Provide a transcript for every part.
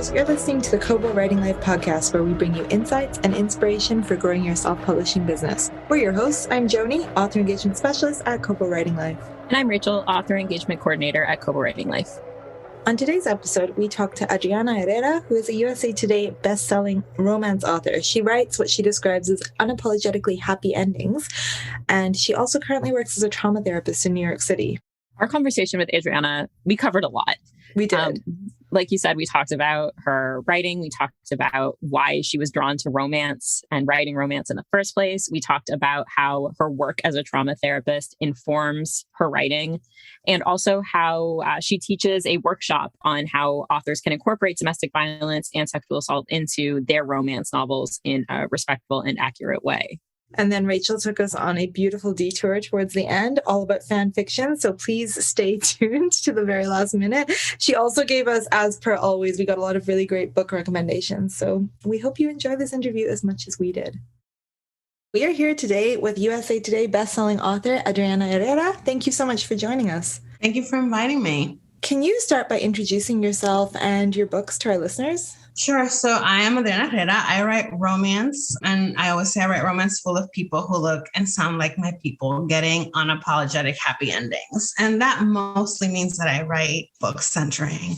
listeners. You're listening to the Kobo Writing Life podcast, where we bring you insights and inspiration for growing your self-publishing business. We're your hosts. I'm Joni, author engagement specialist at Kobo Writing Life. And I'm Rachel, author engagement coordinator at Kobo Writing Life. On today's episode, we talk to Adriana Herrera, who is a USA Today best-selling romance author. She writes what she describes as unapologetically happy endings, and she also currently works as a trauma therapist in New York City. Our conversation with Adriana, we covered a lot. We did. Like you said, we talked about her writing. We talked about why she was drawn to romance and writing romance in the first place. We talked about how her work as a trauma therapist informs her writing, and also how she teaches a workshop on how authors can incorporate domestic violence and sexual assault into their romance novels in a respectful and accurate way. And then Rachel took us on a beautiful detour towards the end, all about fan fiction. So please stay tuned to the very last minute. She also gave us, as per always, we got a lot of really great book recommendations. So we hope you enjoy this interview as much as we did. We are here today with USA Today bestselling author Adriana Herrera. Thank you so much for joining us. Thank you for inviting me. Can you start by introducing yourself and your books to our listeners? Sure. So I am Adriana Herrera. I write romance, and I always say I write romance full of people who look and sound like my people, getting unapologetic happy endings. And that mostly means that I write books centering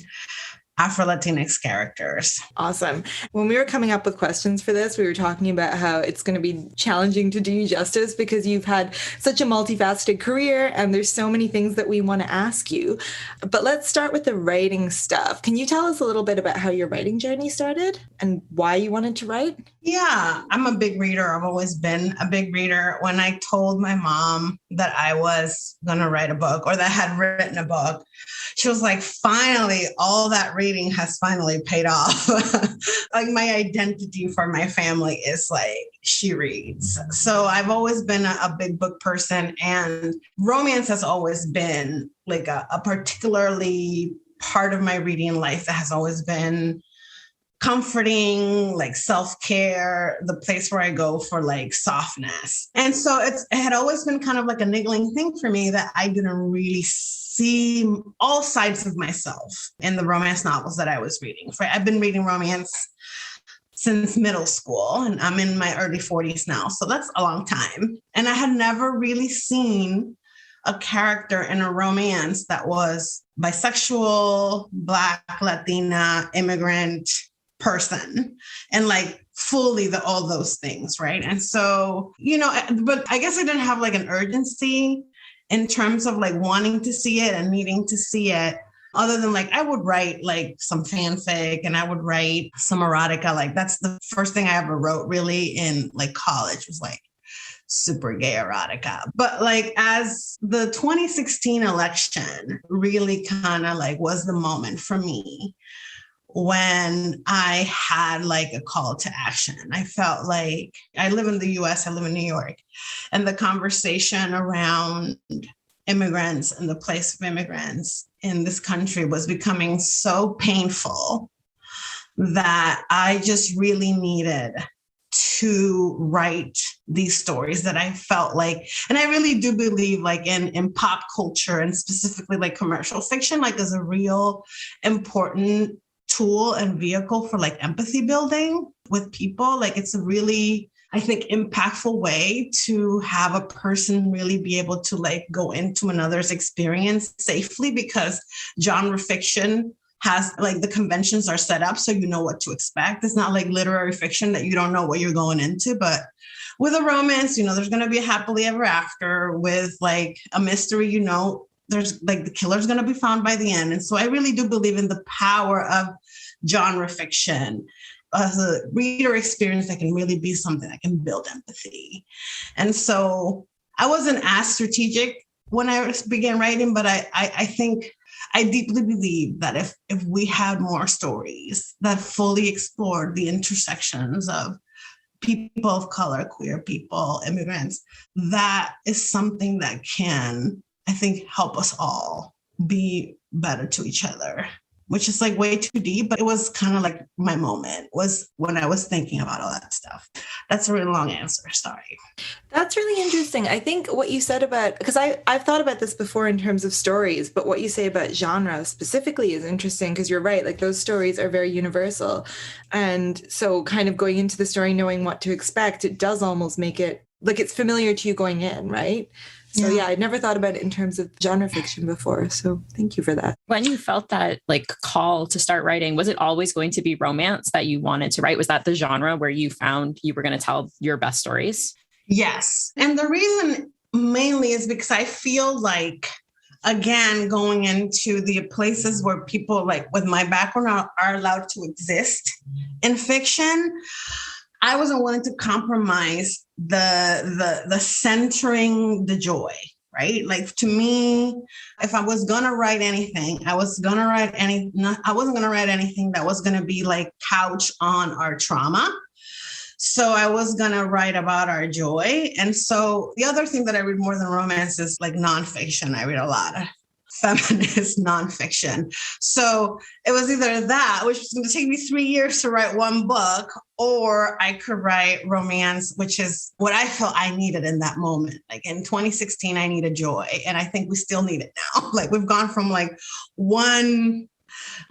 Afro-Latinx characters. Awesome. When we were coming up with questions for this, we were talking about how it's going to be challenging to do you justice because you've had such a multifaceted career and there's so many things that we want to ask you. But let's start with the writing stuff. Can you tell us a little bit about how your writing journey started and why you wanted to write? Yeah, I'm a big reader. I've always been a big reader. When I told my mom that I was going to write a book or that I had written a book, she was like, finally, all that reading has finally paid off. Like my identity for my family is like, she reads. So I've always been a big book person, and romance has always been like a particularly part of my reading life that has always been comforting, like self-care, the place where I go for like softness. And so it had always been kind of like a niggling thing for me that I didn't really see all sides of myself in the romance novels that I was reading. I've been reading romance since middle school, and I'm in my early 40s now. So that's a long time. And I had never really seen a character in a romance that was bisexual, Black, Latina, immigrant person, and like fully all those things, right? And so, but I guess I didn't have like an urgency in terms of like wanting to see it and needing to see it, other than like I would write like some fanfic and I would write some erotica. Like that's the first thing I ever wrote really in like college was like super gay erotica. But like as the 2016 election really kind of like was the moment for me when I had like a call to action. I felt like I live in the US, I live in New York, and the conversation around immigrants and the place of immigrants in this country was becoming so painful that I just really needed to write these stories that I felt like, and I really do believe like in pop culture and specifically like commercial fiction, like is a real important tool and vehicle for like empathy building with people. Like it's a really, I think, impactful way to have a person really be able to like go into another's experience safely, because genre fiction has like the conventions are set up so you know what to expect. It's not like literary fiction that you don't know what you're going into. But with a romance, there's going to be a happily ever after. With like a mystery, there's like the killer's going to be found by the end. And so I really do believe in the power of genre fiction as a reader experience that can really be something that can build empathy. And so I wasn't as strategic when I began writing, but I think I deeply believe that if we had more stories that fully explored the intersections of people of color, queer people, immigrants, that is something that can, I think, help us all be better to each other which is like way too deep, but it was kind of like my moment was when I was thinking about all that stuff. That's a really long answer. Sorry. That's really interesting. I think what you said about, because I've thought about this before in terms of stories, but what you say about genre specifically is interesting because you're right. Like those stories are very universal. And so kind of going into the story, knowing what to expect, it does almost make it like it's familiar to you going in, right? So yeah, I'd never thought about it in terms of genre fiction before. So thank you for that. When you felt that like call to start writing, was it always going to be romance that you wanted to write? Was that the genre where you found you were going to tell your best stories? Yes. And the reason mainly is because I feel like, again, going into the places where people like with my background are allowed to exist in fiction, I wasn't willing to compromise the centering the joy, right? Like to me, if I was gonna write anything, I wasn't gonna write anything that was gonna be like couch on our trauma. So I was gonna write about our joy. And so the other thing that I read more than romance is like nonfiction. I read a lot of feminist nonfiction. So it was either that, which was going to take me 3 years to write one book, or I could write romance, which is what I felt I needed in that moment. Like in 2016, I needed joy. And I think we still need it now. Like we've gone from like one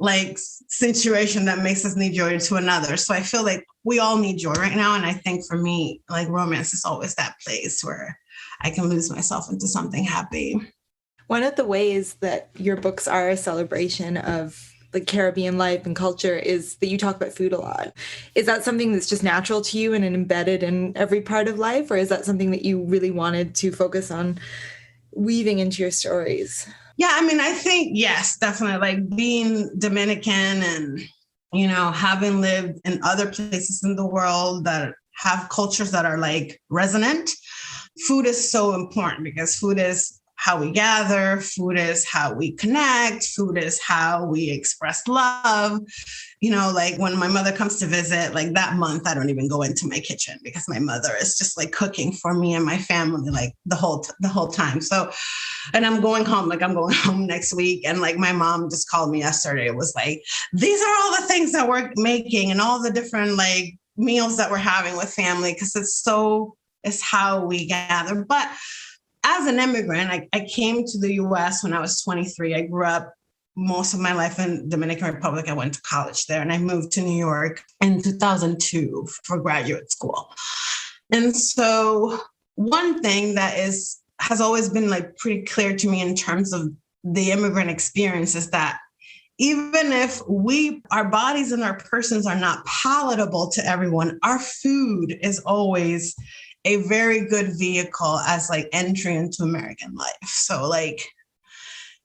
like situation that makes us need joy to another. So I feel like we all need joy right now. And I think for me, like romance is always that place where I can lose myself into something happy. One of the ways that your books are a celebration of the Caribbean life and culture is that you talk about food a lot. Is that something that's just natural to you and embedded in every part of life? Or is that something that you really wanted to focus on weaving into your stories? Yeah, I mean, I think, yes, definitely. Like being Dominican and, you know, having lived in other places in the world that have cultures that are like resonant, food is so important because food is how we gather, food is how we connect, food is how we express love. You know, like when my mother comes to visit, like that month, I don't even go into my kitchen because my mother is just like cooking for me and my family, like the whole time. So, and I'm going home next week. And like my mom just called me yesterday. It was like, these are all the things that we're making and all the different like meals that we're having with family. Cause it's how we gather. But as an immigrant, I came to the US when I was 23. I grew up most of my life in Dominican Republic. I went to college there and I moved to New York in 2002 for graduate school. And so one thing that has always been like pretty clear to me in terms of the immigrant experience is that even if our bodies and our persons are not palatable to everyone, our food is always a very good vehicle as like entry into American life. So like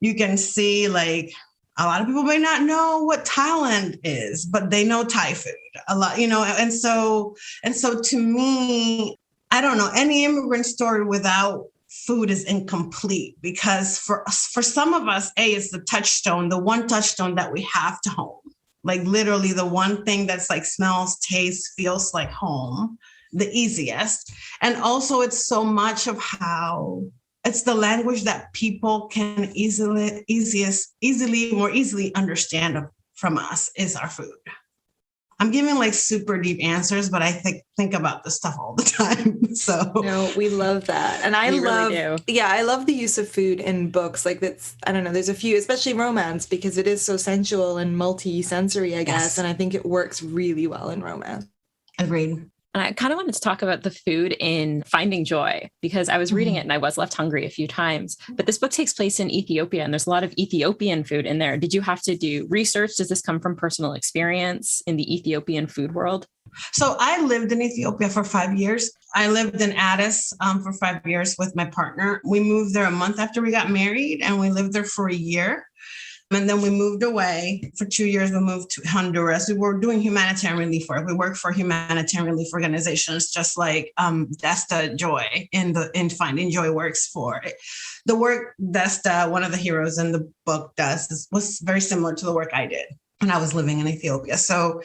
you can see like a lot of people may not know what Thailand is, but they know Thai food a lot, you know? And so to me, I don't know, any immigrant story without food is incomplete because for some of us, it's the one touchstone that we have to home. Like literally the one thing that's like smells, tastes, feels like home. The easiest. And also it's so much of how it's the language that people can more easily understand from us is our food. I'm giving like super deep answers, but I think about this stuff all the time. So no, we love that. And I love the use of food in books. Like that's, I don't know, there's a few, especially romance, because it is so sensual and multi-sensory, I guess. And I think it works really well in romance. Agreed. And I kind of wanted to talk about the food in Finding Joy, because I was reading it and I was left hungry a few times. But this book takes place in Ethiopia and there's a lot of Ethiopian food in there. Did you have to do research? Does this come from personal experience in the Ethiopian food world? So I lived in Ethiopia for 5 years. I lived in Addis for 5 years with my partner. We moved there a month after we got married and we lived there for a year. And then we moved away for 2 years. We moved to Honduras. We were doing humanitarian relief work. We worked for humanitarian relief organizations, just like Desta Joy in Finding Joy works for. The work Desta, one of the heroes in the book, was very similar to the work I did when I was living in Ethiopia. So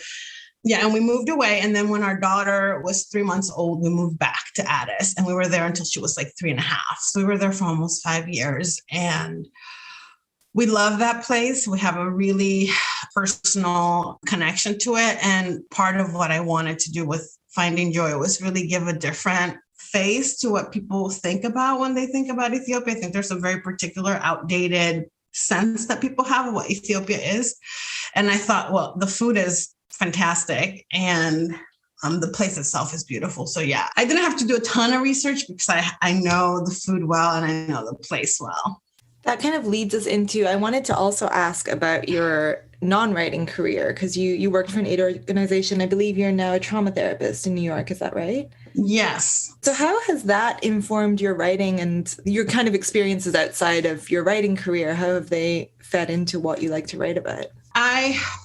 yeah, and we moved away. And then when our daughter was 3 months old, we moved back to Addis. And we were there until she was like 3.5. So we were there for almost 5 years. And we love that place. We have a really personal connection to it. And part of what I wanted to do with Finding Joy was really give a different face to what people think about when they think about Ethiopia. I think there's a very particular outdated sense that people have of what Ethiopia is. And I thought, well, the food is fantastic and the place itself is beautiful. So yeah, I didn't have to do a ton of research because I know the food well and I know the place well. That kind of leads us into, I wanted to also ask about your non-writing career, because you worked for an aid organization. I believe you're now a trauma therapist in New York. Is that right? Yes. So how has that informed your writing and your kind of experiences outside of your writing career? How have they fed into what you like to write about?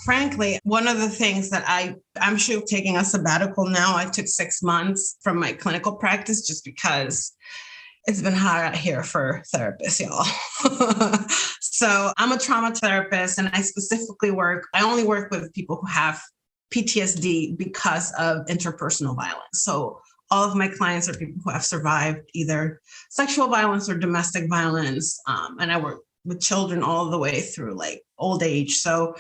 Frankly, one of the things that I'm sure taking a sabbatical now, I took 6 months from my clinical practice just because it's been hard out here for therapists, y'all. So I'm a trauma therapist and I only work with people who have PTSD because of interpersonal violence. So all of my clients are people who have survived either sexual violence or domestic violence. And I work with children all the way through like old age. So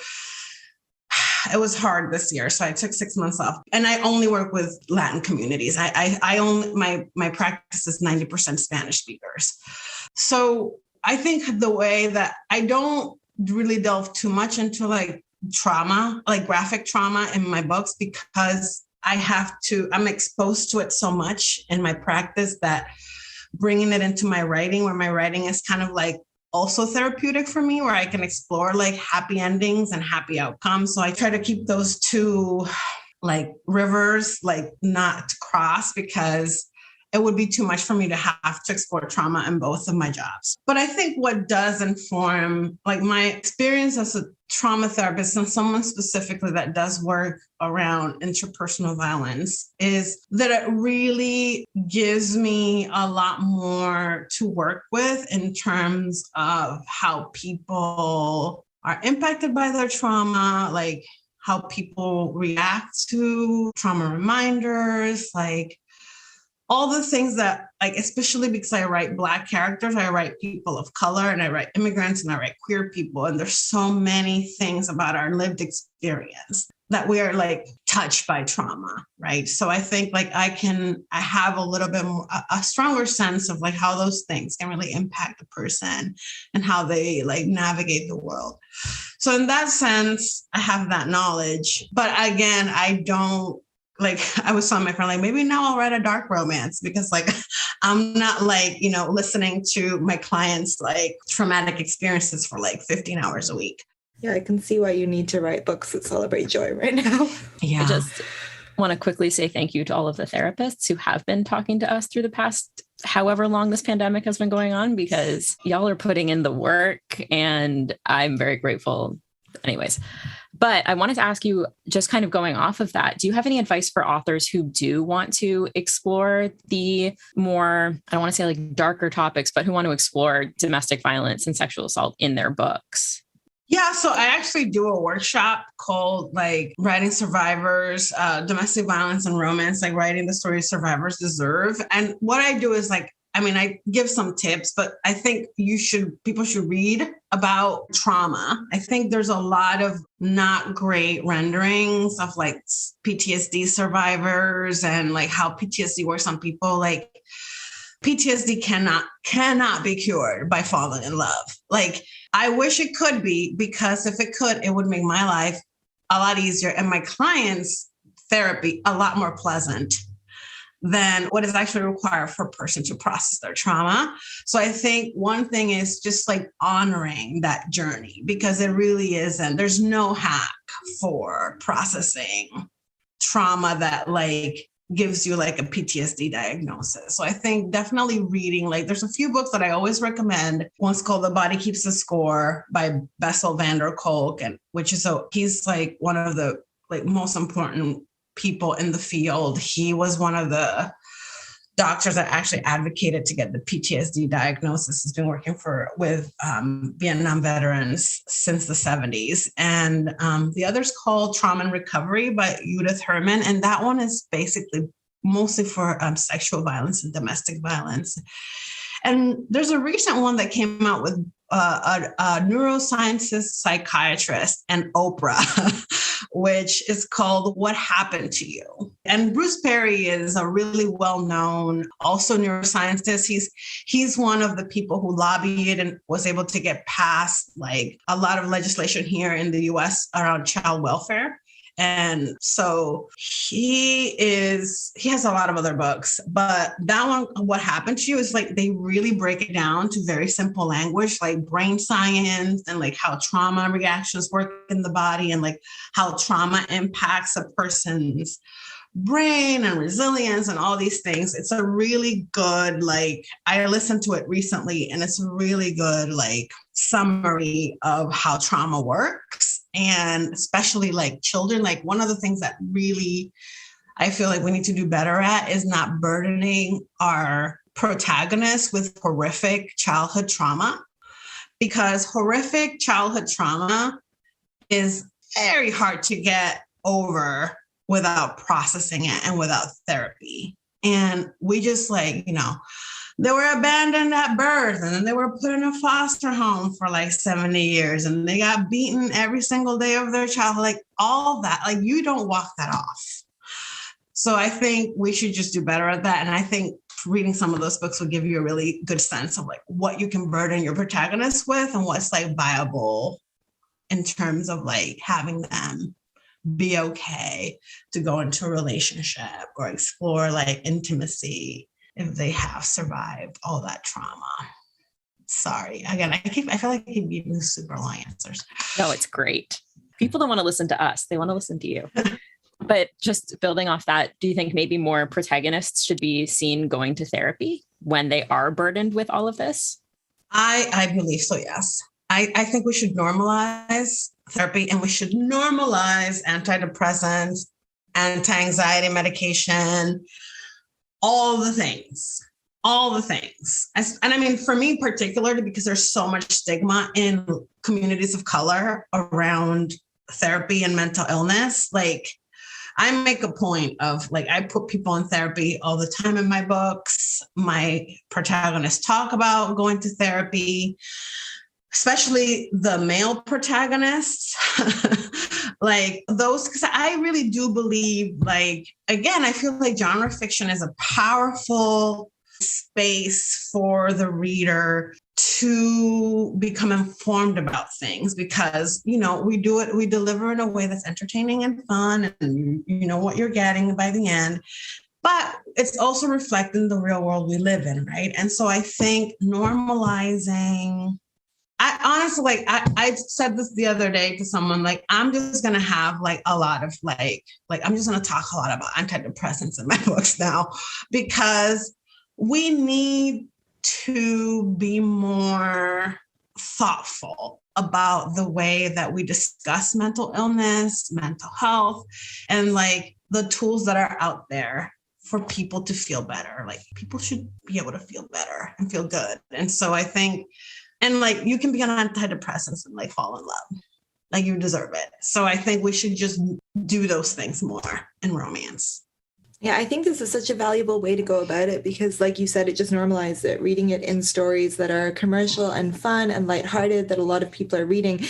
it was hard this year. So I took 6 months off and I only work with Latin communities. My practice is 90% Spanish speakers. So I think the way that I don't really delve too much into like trauma, like graphic trauma in my books, because I'm exposed to it so much in my practice that bringing it into my writing, where my writing is kind of like also therapeutic for me, where I can explore like happy endings and happy outcomes. So I try to keep those two like rivers, like not to cross, because it would be too much for me to have to explore trauma in both of my jobs. But I think what does inform like my experience as a trauma therapist and someone specifically that does work around interpersonal violence is that it really gives me a lot more to work with in terms of how people are impacted by their trauma, like how people react to trauma reminders, like all the things that, like, especially because I write Black characters, I write people of color, and I write immigrants, and I write queer people. And there's so many things about our lived experience that we are like touched by trauma, right? So I think like I have a little bit more, a stronger sense of like how those things can really impact a person and how they like navigate the world. So in that sense, I have that knowledge. But again, I don't, like I was telling my friend, like maybe now I'll write a dark romance, because like I'm not like, listening to my clients' like traumatic experiences for like 15 hours a week. Yeah, I can see why you need to write books that celebrate joy right now. Yeah. I just want to quickly say thank you to all of the therapists who have been talking to us through the past however long this pandemic has been going on, because y'all are putting in the work and I'm very grateful. Anyways, but I wanted to ask you, just kind of going off of that, do you have any advice for authors who do want to explore the more, I don't want to say like darker topics, but who want to explore domestic violence and sexual assault in their books? Yeah, so I actually do a workshop called like Writing Survivors, Domestic Violence and Romance, like writing the stories survivors deserve. And what I do is like, I give some tips, but I think people should read about trauma. I think there's a lot of not great renderings of like PTSD survivors and like how PTSD works on people. Like PTSD cannot be cured by falling in love. Like I wish it could be, because if it could, it would make my life a lot easier and my clients' therapy a lot more pleasant than what is actually required for a person to process their trauma. So I think one thing is just like honoring that journey, because it really isn't, there's no hack for processing trauma that like gives you like a PTSD diagnosis. So I think definitely reading, like there's a few books that I always recommend. One's called The Body Keeps the Score by Bessel van der Kolk, and he's like one of the like most important people in the field. He was one of the doctors that actually advocated to get the PTSD diagnosis. He's been working with Vietnam veterans since the 70s. And the other's called Trauma and Recovery by Judith Herman. And that one is basically mostly for sexual violence and domestic violence. And there's a recent one that came out with a neuroscientist, psychiatrist, and Oprah, which is called What Happened to You? And Bruce Perry is a really well-known, also neuroscientist. He's one of the people who lobbied and was able to get past like a lot of legislation here in the US around child welfare. And so he has a lot of other books, but that one, What Happened to You, is like they really break it down to very simple language, like brain science and like how trauma reactions work in the body and like how trauma impacts a person's brain and resilience and all these things. It's a really good, like, I listened to it recently and it's a really good like summary of how trauma works. And especially like children, like one of the things that really I feel like we need to do better at is not burdening our protagonists with horrific childhood trauma, because horrific childhood trauma is very hard to get over without processing it and without therapy. And we just like, they were abandoned at birth and then they were put in a foster home for like 70 years and they got beaten every single day of their childhood, like all that, like you don't walk that off. So I think we should just do better at that. And I think reading some of those books will give you a really good sense of like what you can burden your protagonists with and what's like viable in terms of like having them be okay to go into a relationship or explore like intimacy if they have survived all that trauma. Sorry. Again, I feel like I keep giving super long answers. No, it's great. People don't want to listen to us. They want to listen to you. But just building off that, do you think maybe more protagonists should be seen going to therapy when they are burdened with all of this? I believe so, yes. I think we should normalize therapy and we should normalize antidepressants, anti-anxiety medication, all the things. And I mean, for me particularly, because there's so much stigma in communities of color around therapy and mental illness, like I make a point of like, I put people in therapy all the time in my books. My protagonists talk about going to therapy, especially the male protagonists, like those, because I really do believe, like, again, I feel like genre fiction is a powerful space for the reader to become informed about things because, we deliver in a way that's entertaining and fun and you know what you're getting by the end. But it's also reflecting the real world we live in, right? And so I think normalizing, I honestly, like, I said this the other day to someone, like, I'm just going to have like a lot of like, I'm just going to talk a lot about antidepressants in my books now, because we need to be more thoughtful about the way that we discuss mental illness, mental health, and like the tools that are out there for people to feel better. Like people should be able to feel better and feel good. And so I think, and like you can be on antidepressants and like fall in love, like you deserve it. So I think we should just do those things more in romance. Yeah, I think this is such a valuable way to go about it because, like you said, it just normalizes it, reading it in stories that are commercial and fun and lighthearted that a lot of people are reading.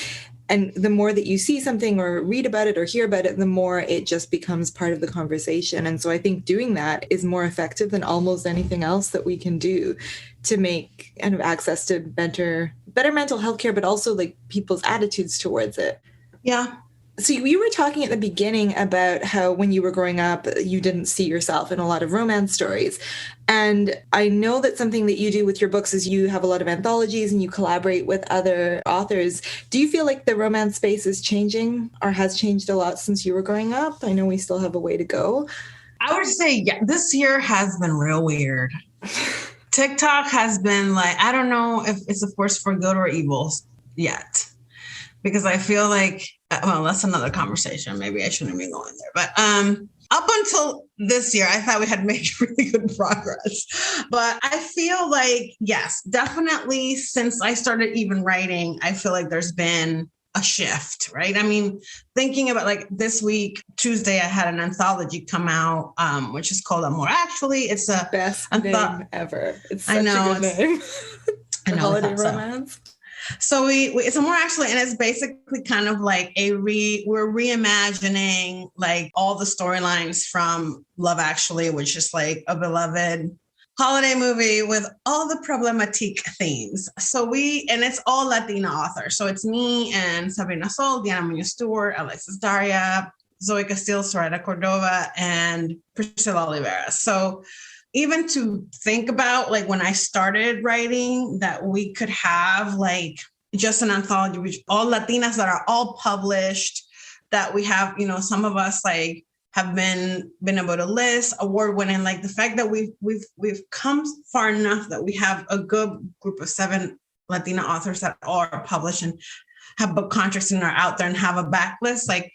And the more that you see something or read about it or hear about it, the more it just becomes part of the conversation. And so I think doing that is more effective than almost anything else that we can do to make kind of access to better mental health care, but also like people's attitudes towards it. Yeah. So you were talking at the beginning about how when you were growing up, you didn't see yourself in a lot of romance stories. And I know that something that you do with your books is you have a lot of anthologies and you collaborate with other authors. Do you feel like the romance space is changing or has changed a lot since you were growing up? I know we still have a way to go. I would say, yeah, this year has been real weird. TikTok has been like, I don't know if it's a force for good or evil yet. Because I feel like, well, that's another conversation. Maybe I shouldn't be going there. But up until this year, I thought we had made really good progress. But I feel like, yes, definitely since I started even writing, I feel like there's been a shift, right? I mean, thinking about like this week, Tuesday, I had an anthology come out, which is called Amor. Actually, it's a best name ever. It's such a good name. I know. Holiday romance. So it's more actually, and it's basically kind of like we're reimagining like all the storylines from Love Actually, which is like a beloved holiday movie with all the problematic themes. And it's all Latina authors. So it's me and Sabrina Sol, Diana Munoz Stewart, Alexis Daria, Zoe Castillo, Soraya Cordova, and Priscilla Oliveira. So even to think about like when I started writing that we could have like just an anthology, which all Latinas that are all published, that we have, some of us like have been able to list, award winning, like the fact that we've come far enough that we have a good group of 7 Latina authors that are published and have book contracts and are out there and have a backlist, like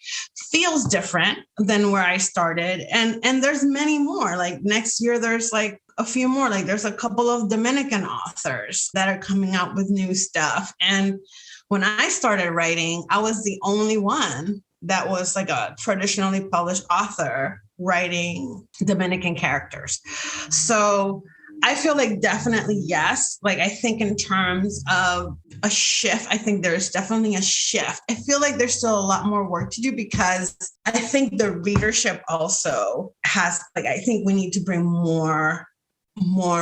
feels different than where I started. And there's many more. Like next year, there's like a few more. Like there's a couple of Dominican authors that are coming out with new stuff. And when I started writing, I was the only one that was like a traditionally published author writing Dominican characters. So I feel like definitely yes. Like I think in terms of a shift, I think there's definitely a shift. I feel like there's still a lot more work to do because I think the readership also has, like, I think we need to bring more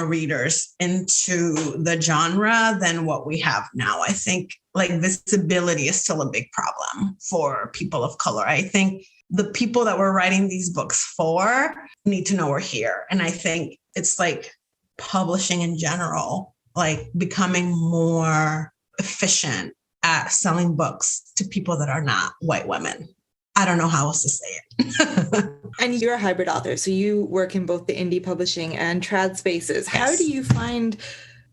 readers into the genre than what we have now. I think like visibility is still a big problem for people of color. I think the people that we're writing these books for need to know we're here. And I think it's like publishing in general, like becoming more efficient at selling books to people that are not white women. I don't know how else to say it. And you're a hybrid author, so you work in both the indie publishing and trad spaces. Yes. How do you find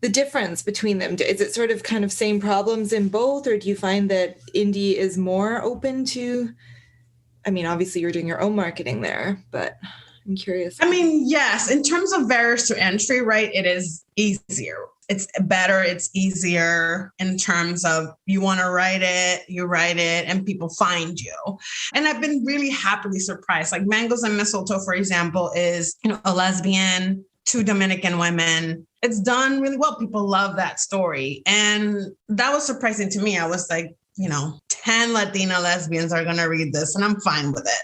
the difference between them? Is it sort of kind of same problems in both, or do you find that indie is more open to, I mean, obviously you're doing your own marketing there, but I'm curious. I mean, yes, in terms of barriers to entry, right, it is easier. It's better. It's easier in terms of you want to write it, you write it, and people find you. And I've been really happily surprised. Like Mangoes and Mistletoe, for example, is a lesbian, 2 Dominican women. It's done really well. People love that story. And that was surprising to me. I was like, 10 Latina lesbians are going to read this, and I'm fine with it.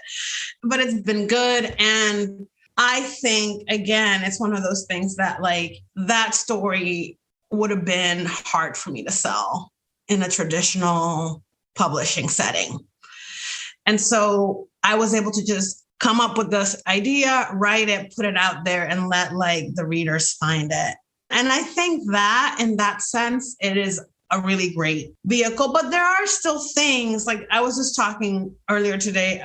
But it's been good. And I think, again, it's one of those things that like that story would have been hard for me to sell in a traditional publishing setting. And so I was able to just come up with this idea, write it, put it out there, and let like the readers find it. And I think that in that sense, it is a really great vehicle. But there are still things, like I was just talking earlier today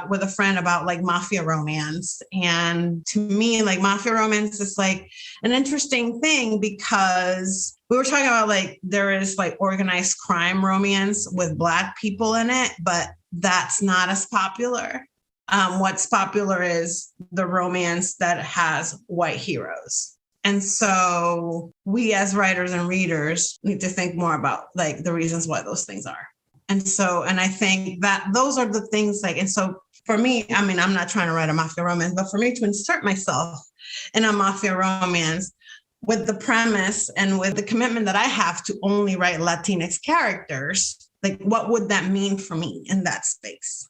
with a friend about like mafia romance. And to me, like mafia romance is like an interesting thing because we were talking about like there is like organized crime romance with Black people in it, but that's not as popular. What's popular is the romance that has white heroes. And so we as writers and readers need to think more about like the reasons why those things are. And I think that those are the things like, and so for me, I mean, I'm not trying to write a mafia romance, but for me to insert myself in a mafia romance with the premise and with the commitment that I have to only write Latinx characters, like what would that mean for me in that space?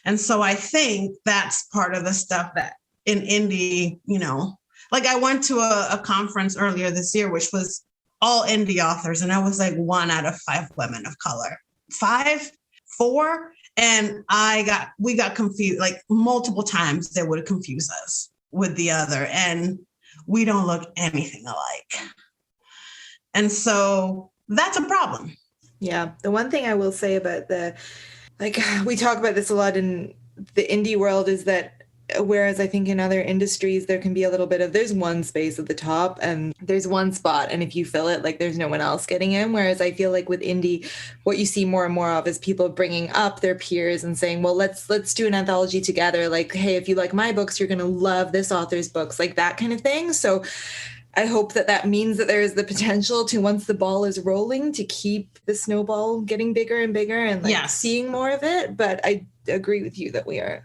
And so I think that's part of the stuff that in indie, like I went to a conference earlier this year, which was all indie authors. And I was like 1 out of 5 women of color, 4. And we got confused, like multiple times they would confuse us with the other. And we don't look anything alike. And so that's a problem. Yeah. The one thing I will say about we talk about this a lot in the indie world is that whereas I think in other industries, there can be a little bit of, there's one space at the top and there's one spot. And if you fill it, like there's no one else getting in. Whereas I feel like with indie, what you see more and more of is people bringing up their peers and saying, well, let's do an anthology together. Like, hey, if you like my books, you're going to love this author's books, like that kind of thing. So I hope that that means that there is the potential to, once the ball is rolling, to keep the snowball getting bigger and bigger and seeing more of it. But I agree with you that we are.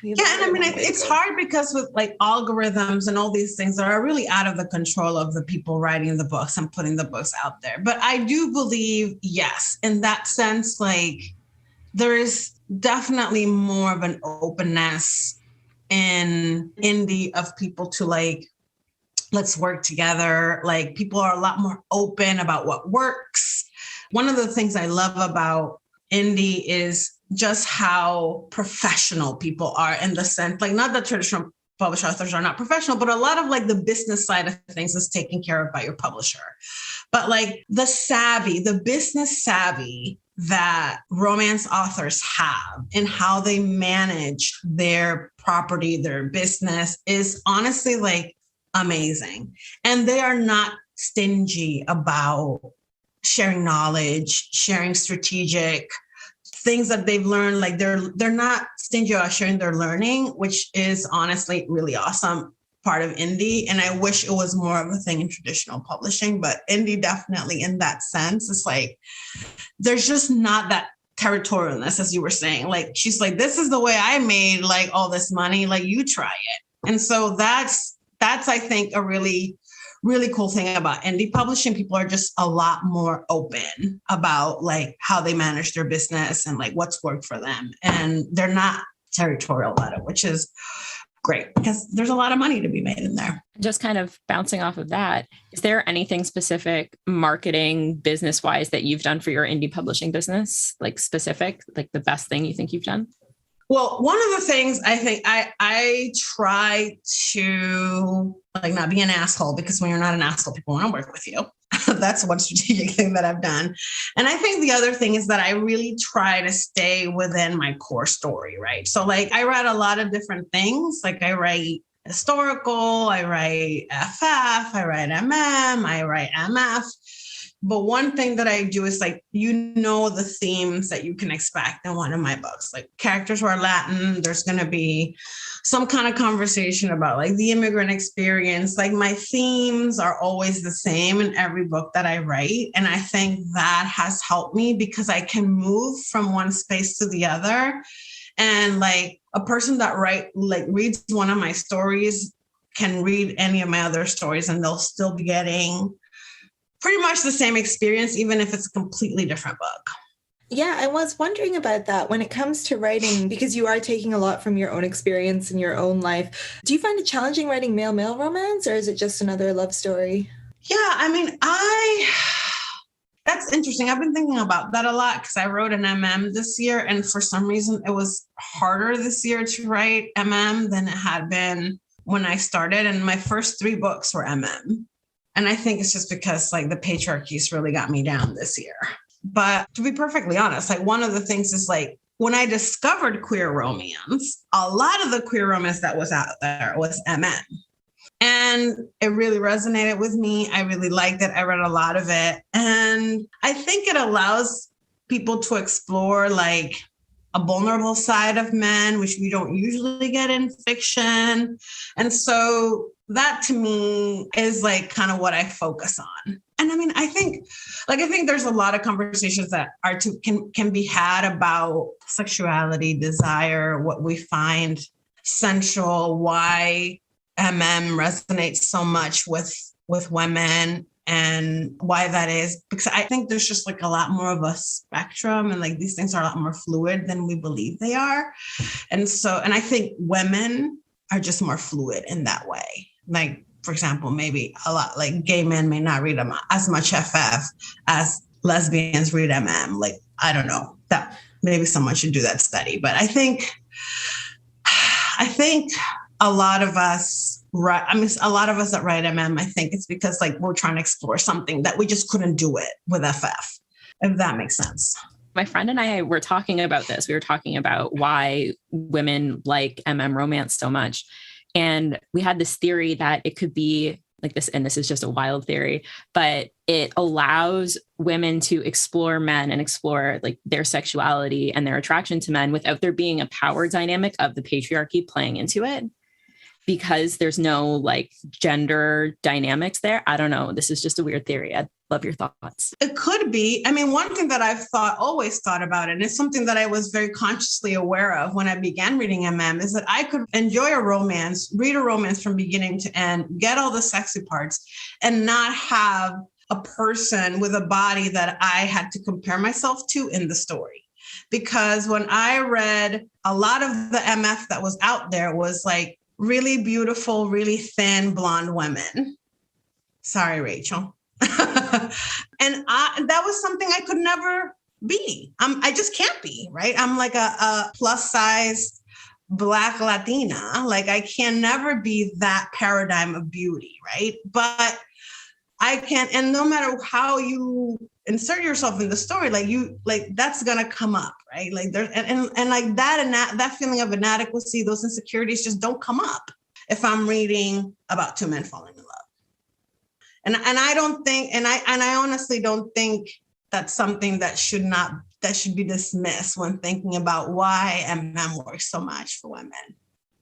And I mean, it's hard because with like algorithms and all these things that are really out of the control of the people writing the books and putting the books out there. But I do believe, yes, in that sense, like there is definitely more of an openness in indie of people to like, let's work together. Like people are a lot more open about what works. One of the things I love about indie is just how professional people are, in the sense, like not that traditional published authors are not professional, but a lot of like the business side of things is taken care of by your publisher. But like the business savvy that romance authors have and how they manage their property, their business is honestly like amazing. And they are not stingy about sharing knowledge, sharing strategic things that they've learned. Like they're not stingy about sharing their learning, which is honestly really awesome part of indie. And I wish it was more of a thing in traditional publishing, but indie definitely in that sense, it's like, there's just not that territorialness, as you were saying. Like, she's like, this is the way I made like all this money, like you try it. And so that's, I think, a really, really cool thing about indie publishing. People are just a lot more open about like how they manage their business and like what's worked for them. And they're not territorial about it, which is great because there's a lot of money to be made in there. Just kind of bouncing off of that, is there anything specific marketing business wise that you've done for your indie publishing business? Like specific, like the best thing you think you've done? Well, one of the things I think I try to like not be an asshole, because when you're not an asshole, people want to work with you. That's one strategic thing that I've done. And I think the other thing is that I really try to stay within my core story, right? So like I write a lot of different things. Like I write historical, I write FF, I write MM, I write MF. But one thing that I do is like, the themes that you can expect in one of my books, like characters who are Latin, there's going to be some kind of conversation about like the immigrant experience. Like my themes are always the same in every book that I write. And I think that has helped me because I can move from one space to the other. And like a person that reads one of my stories can read any of my other stories and they'll still be getting pretty much the same experience, even if it's a completely different book. Yeah, I was wondering about that when it comes to writing, because you are taking a lot from your own experience in your own life. Do you find it challenging writing male-male romance, or is it just another love story? Yeah, I mean, that's interesting. I've been thinking about that a lot because I wrote an MM this year, and for some reason it was harder this year to write MM than it had been when I started. And my first 3 books were MM. And I think it's just because like the patriarchy's really got me down this year. But to be perfectly honest, like one of the things is like when I discovered queer romance, a lot of the queer romance that was out there was MM. And it really resonated with me. I really liked it. I read a lot of it. And I think it allows people to explore like a vulnerable side of men, which we don't usually get in fiction. And so that to me is like kind of what I focus on. And I mean, I think there's a lot of conversations that can be had about sexuality, desire, what we find sensual, why MM resonates so much with women, and why that is, because I think there's just like a lot more of a spectrum, and like these things are a lot more fluid than we believe they are. And I think women are just more fluid in that way. Like, for example, maybe a lot like gay men may not read as much FF as lesbians read MM. Like, I don't know, that maybe someone should do that study. But I think a lot of us that write MM, I think it's because like we're trying to explore something that we just couldn't do it with FF, if that makes sense. My friend and I were talking about this. We were talking about why women like MM romance so much. And we had this theory that it could be like this, and this is just a wild theory, but it allows women to explore men and explore like their sexuality and their attraction to men without there being a power dynamic of the patriarchy playing into it. because there's no like gender dynamics there. I don't know. This is just a weird theory. I'd love your thoughts. It could be. I mean, one thing that I've always thought about, and it's something that I was very consciously aware of when I began reading MM, is that I could enjoy a romance, read a romance from beginning to end, get all the sexy parts, and not have a person with a body that I had to compare myself to in the story. Because when I read, a lot of the MF that was out there was like really beautiful, really thin blonde women. Sorry, Rachel. And that was something I could never be. I just can't be, right? I'm like a plus size Black Latina. Like I can never be that paradigm of beauty, right? But I can, and no matter how you insert yourself in the story, that's gonna come up, right? Like there's and like that, and that feeling of inadequacy, those insecurities just don't come up if I'm reading about two men falling in love. And I don't think, and I honestly don't think that's something that should be dismissed when thinking about why MM works so much for women.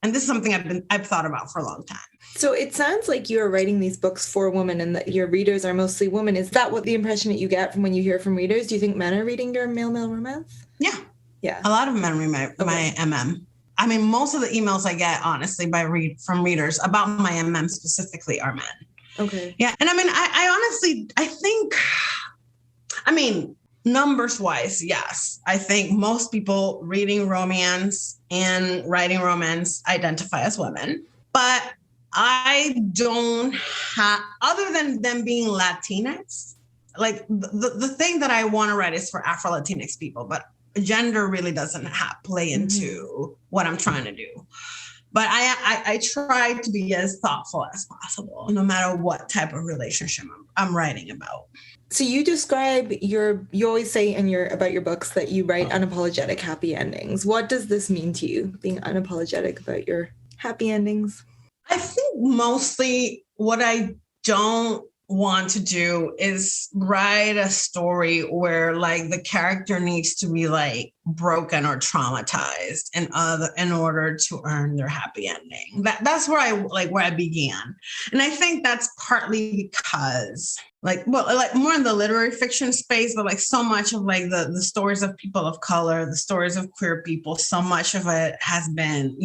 And this is something I've thought about for a long time. So it sounds like you're writing these books for women and that your readers are mostly women. Is that what the impression that you get from when you hear from readers? Do you think men are reading your male romance? Yeah. Yeah. A lot of men read my MM. I mean, most of the emails I get, honestly, from readers about my MM specifically are men. Okay. Yeah. And I mean, I think, numbers wise, yes. I think most people reading romance and writing romance identify as women, but I don't have, other than them being Latinx, like the thing that I want to write is for Afro-Latinx people, but gender really doesn't play into what I'm trying to do. But I try to be as thoughtful as possible, no matter what type of relationship I'm writing about. So you describe you always say about your books that you write unapologetic happy endings. What does this mean to you, being unapologetic about your happy endings? I think mostly what I don't want to do is write a story where like the character needs to be like broken or traumatized in order to earn their happy ending. That's where I began. And I think that's partly because like more in the literary fiction space, but like so much of like the stories of people of color, the stories of queer people, so much of it has been,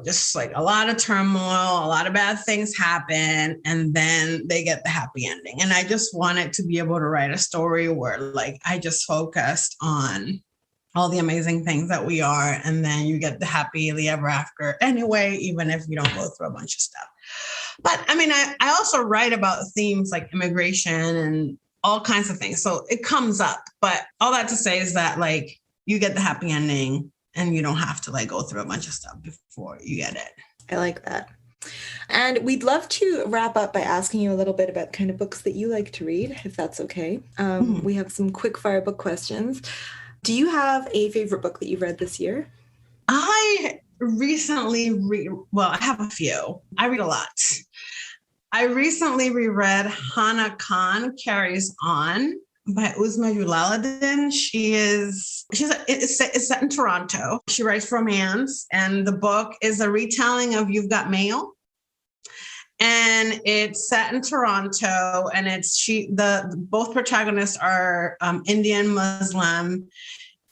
just like a lot of turmoil, a lot of bad things happen, and then they get the happy ending. And I just wanted to be able to write a story where like I just focused on all the amazing things that we are, and then you get the happily ever after anyway, even if you don't go through a bunch of stuff. But I mean, I also write about themes like immigration and all kinds of things. So it comes up, but all that to say is that like you get the happy ending, and you don't have to like go through a bunch of stuff before you get it. I like that. And we'd love to wrap up by asking you a little bit about the kind of books that you like to read, if that's okay. We have some quick fire book questions. Do you have a favorite book that you've read this year? I recently I have a few. I read a lot. I recently reread Hana Khan Carries On by Uzma Jalaluddin. It's set in Toronto. She writes romance, and the book is a retelling of You've Got Mail. And it's set in Toronto, and both protagonists are Indian Muslim.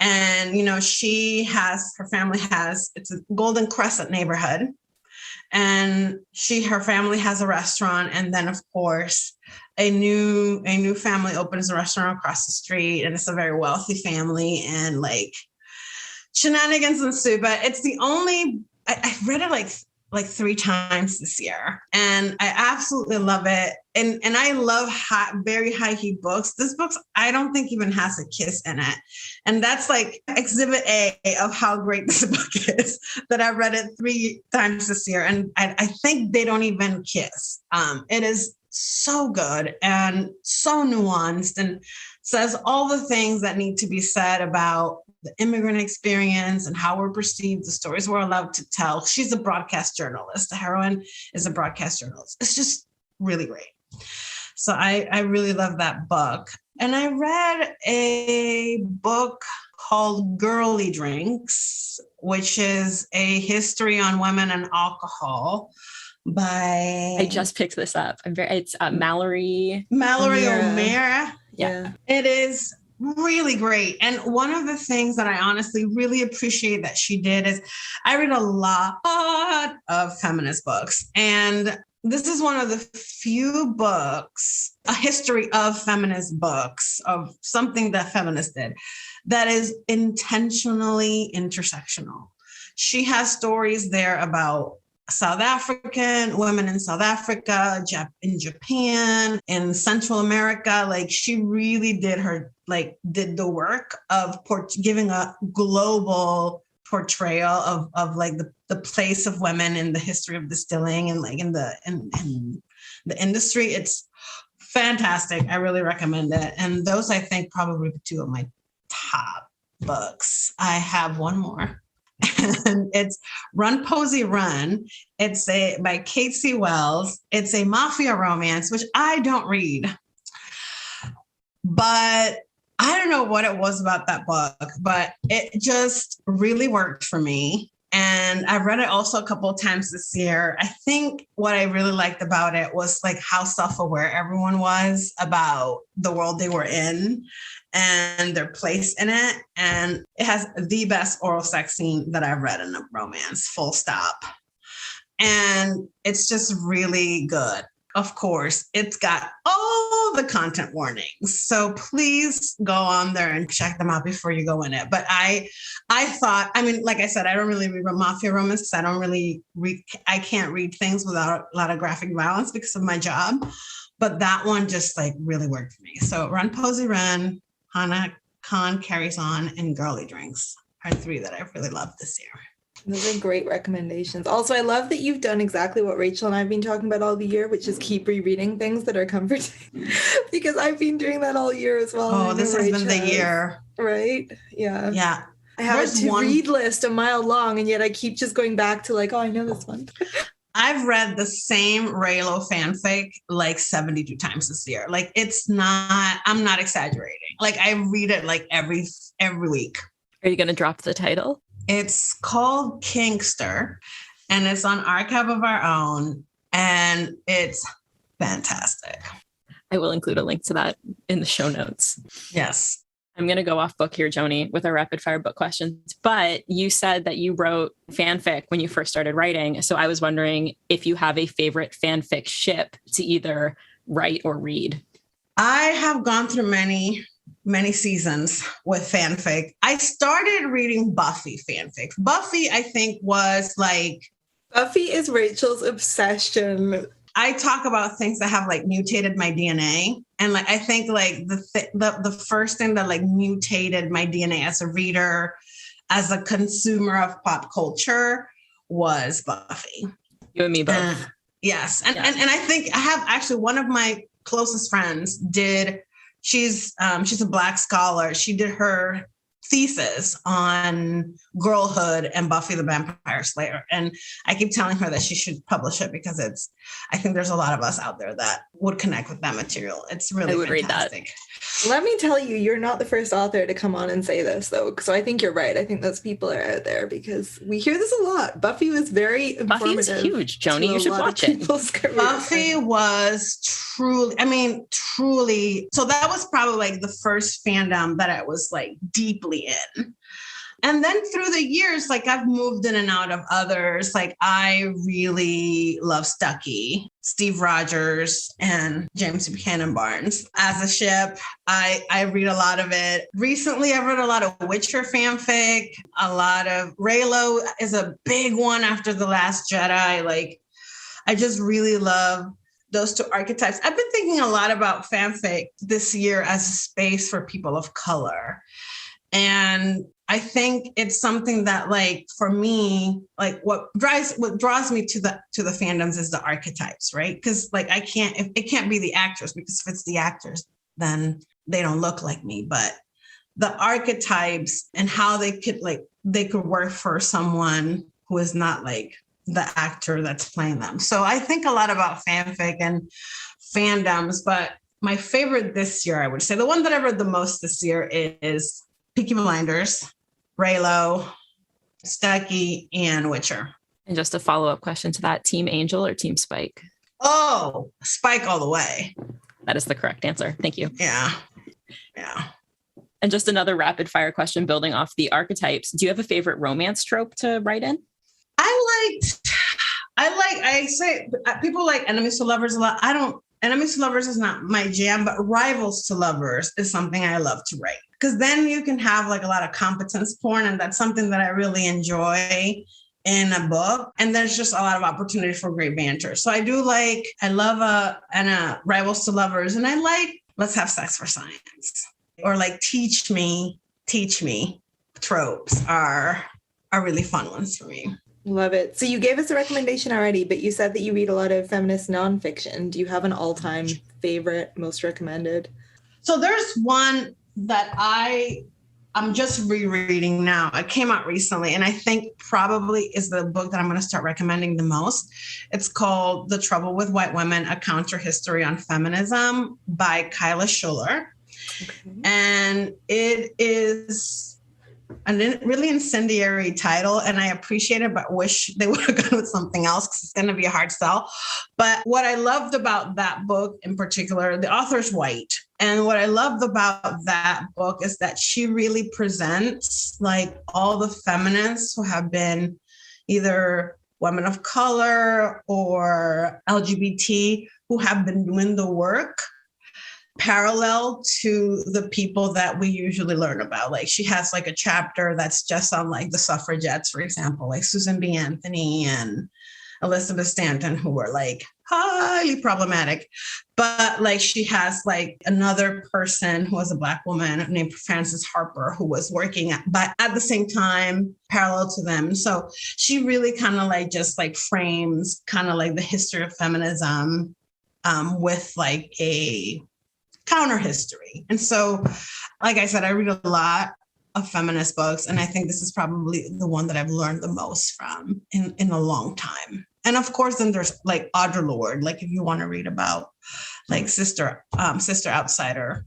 And, her family it's a Golden Crescent neighborhood. And her family has a restaurant. And then, of course, a new family opens a restaurant across the street, and it's a very wealthy family, and like shenanigans ensue. But it's the only, I've read it like 3 times this year, and I absolutely love it. And I love very high heat books. This book, I don't think even has a kiss in it. And that's like exhibit A of how great this book is, that I've read it 3 times this year. And I think they don't even kiss. It is so good and so nuanced, and says all the things that need to be said about the immigrant experience and how we're perceived, the stories we're allowed to tell. She's a broadcast journalist. The heroine is a broadcast journalist. It's just really great. So I really love that book. And I read a book called Girly Drinks, which is a history on women and alcohol by... I just picked this up. It's Mallory O'Meara. Yeah. It is really great. And one of the things that I honestly really appreciate that she did is I read a lot of feminist books. And this is one of the few books, a history of feminist books, of something that feminists did, that is intentionally intersectional. She has stories there about South African women in South Africa, in Japan, in Central America. Like, she really did the work of giving a global portrayal of like the place of women in the history of distilling and like in the industry. It's fantastic. I really recommend it. And those, I think, probably two of my top books. I have one more. And it's Run Posey Run. It's by Kate C. Wells. It's a mafia romance, which I don't read. But I don't know what it was about that book, but it just really worked for me. And I've read it also a couple of times this year. I think what I really liked about it was like how self-aware everyone was about the world they were in and their place in it. And it has the best oral sex scene that I've read in a romance, full stop. And it's just really good. Of course, it's got all the content warnings. So please go on there and check them out before you go in it. But I thought, I mean, like I said, I don't really read mafia romance. I don't really I can't read things without a lot of graphic violence because of my job. But that one just like really worked for me. So Run Posey Run, Hannah Khan Carries On, and Girly Drinks are three that I've really loved this year. Those are great recommendations. Also, I love that you've done exactly what Rachel and I have been talking about all the year, which is keep rereading things that are comforting, because I've been doing that all year as well. Oh, this has been the year. Right? Yeah. Yeah. I have a to-read list a mile long, and yet I keep just going back to like, oh, I know this one. I've read the same Raylo fanfic like 72 times this year. Like, I'm not exaggerating. Like, I read it like every week. Are you going to drop the title? It's called Kinkster, and it's on Archive of Our Own, and it's fantastic. I will include a link to that in the show notes. Yes. I'm going to go off book here, Joni, with our rapid fire book questions. But you said that you wrote fanfic when you first started writing. So I was wondering if you have a favorite fanfic ship to either write or read. I have gone through many seasons with fanfic. I started reading Buffy fanfic. Buffy, I think, was like... Buffy is Rachel's obsession. I talk about things that have like mutated my DNA. And like, I think like the first thing that like mutated my DNA as a reader, as a consumer of pop culture, was Buffy. You and me both. Yes. And I think I have actually one of my closest friends she's a Black scholar. She did her thesis on girlhood and Buffy the Vampire Slayer. And I keep telling her that she should publish it because I think there's a lot of us out there that would connect with that material. It's really fantastic. Read that. Let me tell you, you're not the first author to come on and say this, though. So I think you're right. I think those people are out there because we hear this a lot. Buffy was very informative. Buffy is huge, Joni. You should watch it. Buffy was truly. So that was probably like the first fandom that I was like deeply in. And then through the years, like I've moved in and out of others. Like I really love Stucky, Steve Rogers, and James Buchanan Barnes as a ship. I read a lot of it. Recently, I've read a lot of Witcher fanfic. A lot of Raylo is a big one after The Last Jedi. Like I just really love those two archetypes. I've been thinking a lot about fanfic this year as a space for people of color. And I think it's something that, like, for me, like what draws me to the fandoms is the archetypes, right? Because like it can't be the actors, because if it's the actors, then they don't look like me. But the archetypes and how they could work for someone who is not like the actor that's playing them. So I think a lot about fanfic and fandoms, but my favorite this year, I would say, the one that I read the most this year is Peaky Blinders, Raylo, Stucky, and Witcher. And just a follow-up question to that, Team Angel or Team Spike? Oh, Spike all the way. That is the correct answer. Thank you. Yeah. And just another rapid fire question building off the archetypes. Do you have a favorite romance trope to write in? I say people like enemies to lovers a lot. Enemies to lovers is not my jam, but rivals to lovers is something I love to write. Because then you can have like a lot of competence porn, and that's something that I really enjoy in a book. And there's just a lot of opportunity for great banter. So I love a rivals to lovers, and I like let's have sex for science, or like teach me tropes are really fun ones for me. Love it. So you gave us a recommendation already, but you said that you read a lot of feminist nonfiction. Do you have an all-time favorite, most recommended? So there's one that I'm just rereading now. It came out recently, and I think probably is the book that I'm going to start recommending the most. It's called The Trouble with White Women, A Counter History on Feminism by Kyla Schuller. Okay. And it is a really incendiary title, and I appreciate it, but wish they would have gone with something else because it's going to be a hard sell. But what I loved about that book in particular, the author's white. And what I loved about that book is that she really presents like all the feminists who have been either women of color or LGBT who have been doing the work parallel to the people that we usually learn about. Like she has like a chapter that's just on like the suffragettes, for example, like Susan B. Anthony and Elizabeth Stanton, who were like highly problematic. But like she has like another person who was a Black woman named Frances Harper, who was working but at the same time parallel to them. So she really kind of like just like frames kind of like the history of feminism with like a counter history. And so, like I said, I read a lot of feminist books, and I think this is probably the one that I've learned the most from in a long time. And of course, then there's like Audre Lorde. Like if you want to read about like Sister Outsider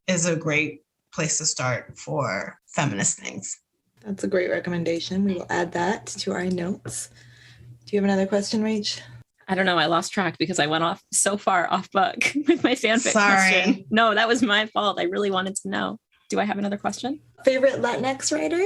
is a great place to start for feminist things. That's a great recommendation. We will add that to our notes. Do you have another question, Rach? I don't know. I lost track because I went off so far off book with my fanfic Sorry. question. No, that was my fault. I really wanted to know. Do I have another question? Favorite Latinx writer?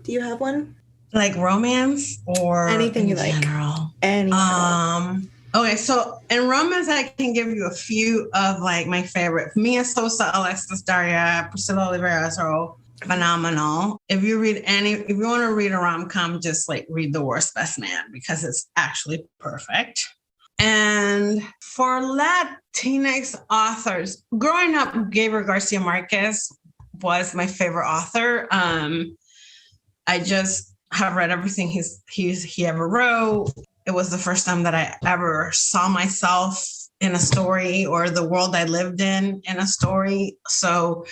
Do you have one? Like romance or anything you general? Anything. Okay, so in romance, I can give you a few of like my favorite. Mia Sosa, Alexis Daria, Priscilla Oliveira are all phenomenal. If you want to read a rom-com, just like read The Worst Best Man because it's actually perfect. And for Latinx authors, growing up, Gabriel Garcia Marquez was my favorite author. I just have read everything he ever wrote. It was the first time that I ever saw myself in a story or the world I lived in a story. So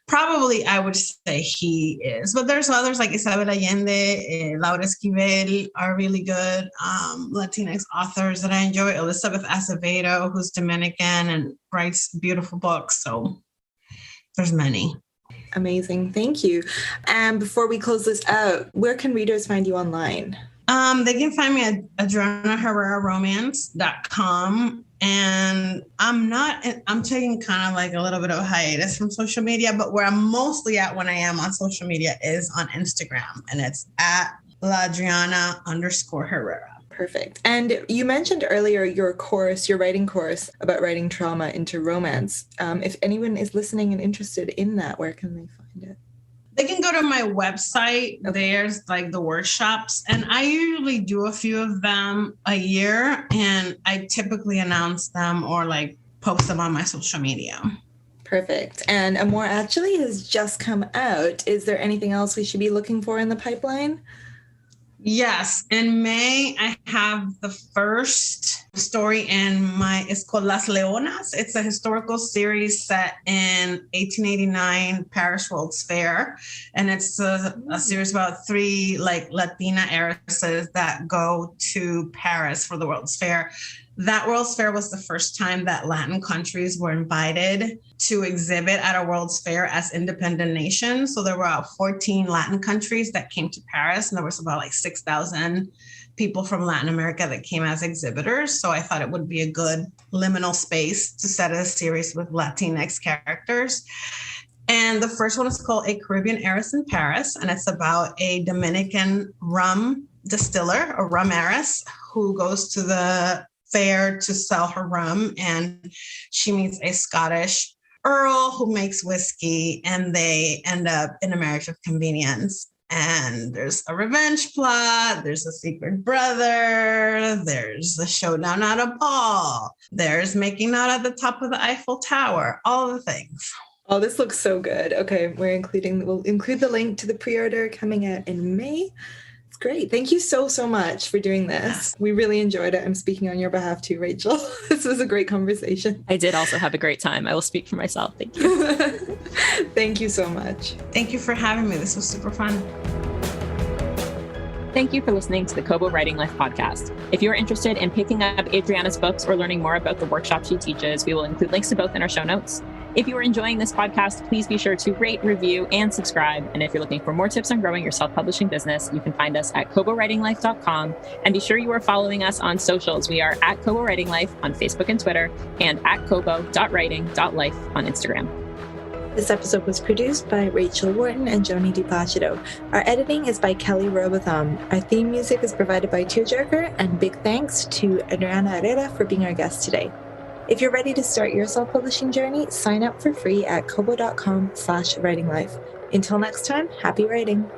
probably I would say he is. But there's others like Isabel Allende, Laura Esquivel are really good Latinx authors that I enjoy. Elizabeth Acevedo, who's Dominican and writes beautiful books. So there's many. Amazing. Thank you. And before we close this out, where can readers find you online? They can find me at AdrianaHerreraRomance.com. And I'm taking kind of like a little bit of a hiatus from social media, but where I'm mostly at when I am on social media is on Instagram, and it's at @LaAdriana_Herrera. Perfect. And you mentioned earlier your writing course about writing trauma into romance. If anyone is listening and interested in that, where can they find it? They can go to my website. Okay. There's like the workshops, and I usually do a few of them a year, and I typically announce them or like post them on my social media. Perfect. And Amor actually has just come out. Is there anything else we should be looking for in the pipeline? Yes. In May, I have the first story it's called Las Leonas. It's a historical series set in 1889 Paris World's Fair. And it's a series about 3 like Latina heiresses that go to Paris for the World's Fair. That World's Fair was the first time that Latin countries were invited to exhibit at a World's Fair as independent nations. So there were about 14 Latin countries that came to Paris, and there was about like 6,000 people from Latin America that came as exhibitors. So I thought it would be a good liminal space to set a series with Latinx characters. And the first one is called A Caribbean Heiress in Paris, and it's about a Dominican rum distiller, a rum heiress, who goes to the fair to sell her rum, and she meets a Scottish earl who makes whiskey, and they end up in a marriage of convenience. And there's a revenge plot, there's a secret brother, there's a showdown at a ball, there's making out at the top of the Eiffel Tower, all the things. Oh, this looks so good. Okay, we'll include the link to the pre-order coming out in May. It's great. Thank you so much for doing this. We really enjoyed it. I'm speaking on your behalf too, Rachel. This was a great conversation. I did also have a great time. I will speak for myself. Thank you. Thank you so much. Thank you for having me. This was super fun. Thank you for listening to the Kobo Writing Life podcast. If you're interested in picking up Adriana's books or learning more about the workshop she teaches, we will include links to both in our show notes. If you are enjoying this podcast, please be sure to rate, review, and subscribe. And if you're looking for more tips on growing your self-publishing business, you can find us at kobowritinglife.com. And be sure you are following us on socials. We are at Kobo Writing Life on Facebook and Twitter, and at kobo.writing.life on Instagram. This episode was produced by Rachel Wharton and Joni DiPlacido. Our editing is by Kelly Robotham. Our theme music is provided by Tearjerker, and big thanks to Adriana Herrera for being our guest today. If you're ready to start your self-publishing journey, sign up for free at kobo.com/writinglife. Until next time, happy writing.